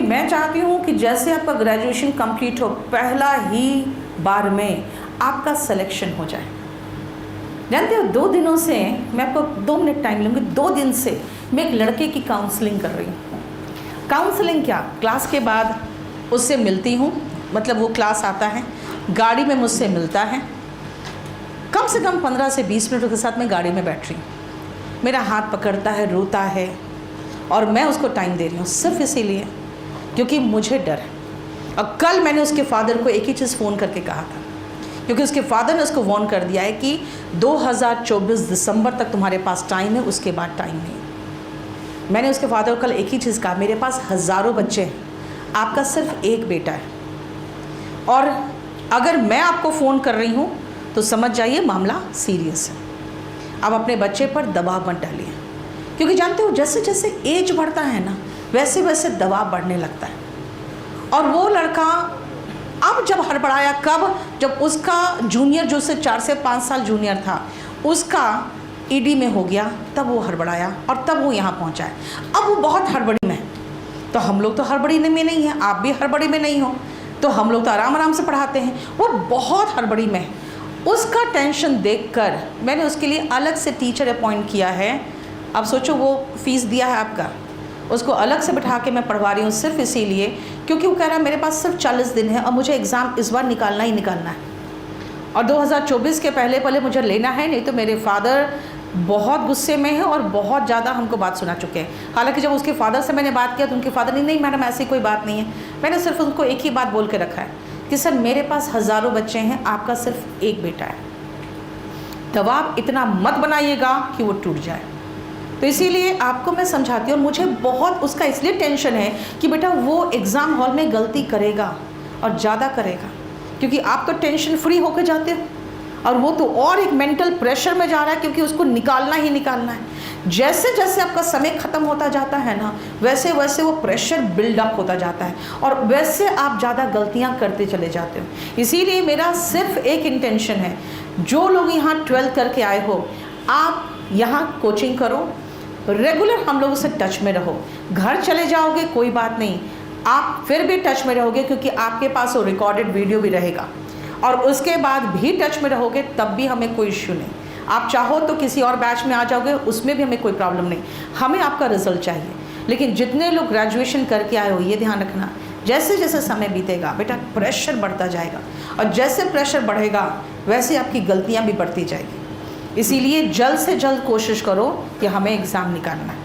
मैं चाहती हूँ कि जैसे आपका ग्रेजुएशन कंप्लीट हो, पहला ही बार में आपका सिलेक्शन हो जाए। जानते हो, 2 दिनों से, मैं आपको 2 मिनट टाइम लूँगी, 2 दिन से मैं एक लड़के की काउंसलिंग कर रही हूँ। काउंसलिंग क्या, क्लास के बाद उससे मिलती हूँ, मतलब वो क्लास आता है, गाड़ी में मुझसे मिलता है, कम से कम 15 से 20 मिनट के साथ मैं गाड़ी में बैठ रही हूँ, मेरा हाथ पकड़ता है, रोता है, और मैं उसको टाइम दे रही हूँ सिर्फ इसीलिए क्योंकि मुझे डर है। और कल मैंने उसके फादर को एक ही चीज़ फ़ोन करके कहा था, क्योंकि उसके फादर ने उसको वार्न कर दिया है कि 2024 दिसंबर तक तुम्हारे पास टाइम है, उसके बाद टाइम नहीं। मैंने उसके फादर को कल एक ही चीज़ कहा, मेरे पास हज़ारों बच्चे हैं, आपका सिर्फ एक बेटा है, और अगर मैं आपको फ़ोन कर रही हूँ तो समझ जाइए मामला सीरियस है। आप अपने बच्चे पर दबाव मत डालिए, क्योंकि जानते हो जैसे जैसे एज बढ़ता है ना, वैसे वैसे दबाव बढ़ने लगता है। और वो लड़का अब जब हड़बड़ाया, कब, जब उसका जूनियर जो उससे 4 से 5 साल जूनियर था, उसका ईडी में हो गया, तब वो हड़बड़ाया और तब वो यहाँ पहुँचा है। अब वो बहुत हड़बड़ी में है, तो हम लोग तो हड़बड़ी में नहीं हैं, आप भी हड़बड़ी में नहीं हो, तो हम लोग तो आराम आराम से पढ़ाते हैं। वो बहुत हड़बड़ी में है, उसका टेंशन देखकर मैंने उसके लिए अलग से टीचर अपॉइंट किया है। अब सोचो, वो फीस दिया है आपका, उसको अलग से बिठा के मैं पढ़वा रही हूँ सिर्फ इसीलिए क्योंकि वो कह रहा है मेरे पास सिर्फ 40 दिन है और मुझे एग्ज़ाम इस बार निकालना ही निकालना है, और 2024 के पहले पहले मुझे लेना है, नहीं तो मेरे फादर बहुत गुस्से में हैं और बहुत ज़्यादा हमको बात सुना चुके हैं। हालांकि जब उसके फादर से मैंने बात किया तो उनके फादर ने, नहीं मैडम ऐसी कोई बात नहीं है। मैंने सिर्फ उनको एक ही बात बोल के रखा है कि सर मेरे पास हज़ारों बच्चे हैं, आपका सिर्फ एक बेटा है, दबाव इतना मत बनाइएगा कि वो टूट जाए। तो इसीलिए आपको मैं समझाती हूँ, और मुझे बहुत उसका इसलिए टेंशन है कि बेटा वो एग्ज़ाम हॉल में गलती करेगा और ज़्यादा करेगा, क्योंकि आप तो टेंशन फ्री होकर जाते हो और वो तो और एक मेंटल प्रेशर में जा रहा है क्योंकि उसको निकालना ही निकालना है। जैसे जैसे आपका समय ख़त्म होता जाता है ना, वैसे वैसे वो प्रेशर बिल्डअप होता जाता है और वैसे आप ज़्यादा गलतियाँ करते चले जाते हो। इसीलिए मेरा सिर्फ एक इंटेंशन है, जो लोग यहाँ 12th करके आए हो, आप यहाँ कोचिंग करो, रेगुलर हम लोगों से टच में रहो। घर चले जाओगे कोई बात नहीं, आप फिर भी टच में रहोगे क्योंकि आपके पास वो रिकॉर्डेड वीडियो भी रहेगा, और उसके बाद भी टच में रहोगे तब भी हमें कोई इश्यू नहीं। आप चाहो तो किसी और बैच में आ जाओगे, उसमें भी हमें कोई प्रॉब्लम नहीं, हमें आपका रिजल्ट चाहिए। लेकिन जितने लोग ग्रेजुएशन करके आए हो, ये ध्यान रखना, जैसे जैसे समय बीतेगा बेटा प्रेशर बढ़ता जाएगा, और जैसे प्रेशर बढ़ेगा वैसे आपकी गलतियाँ भी बढ़ती जाएगी। इसीलिए जल्द से जल्द कोशिश करो कि हमें एग्ज़ाम निकालना है।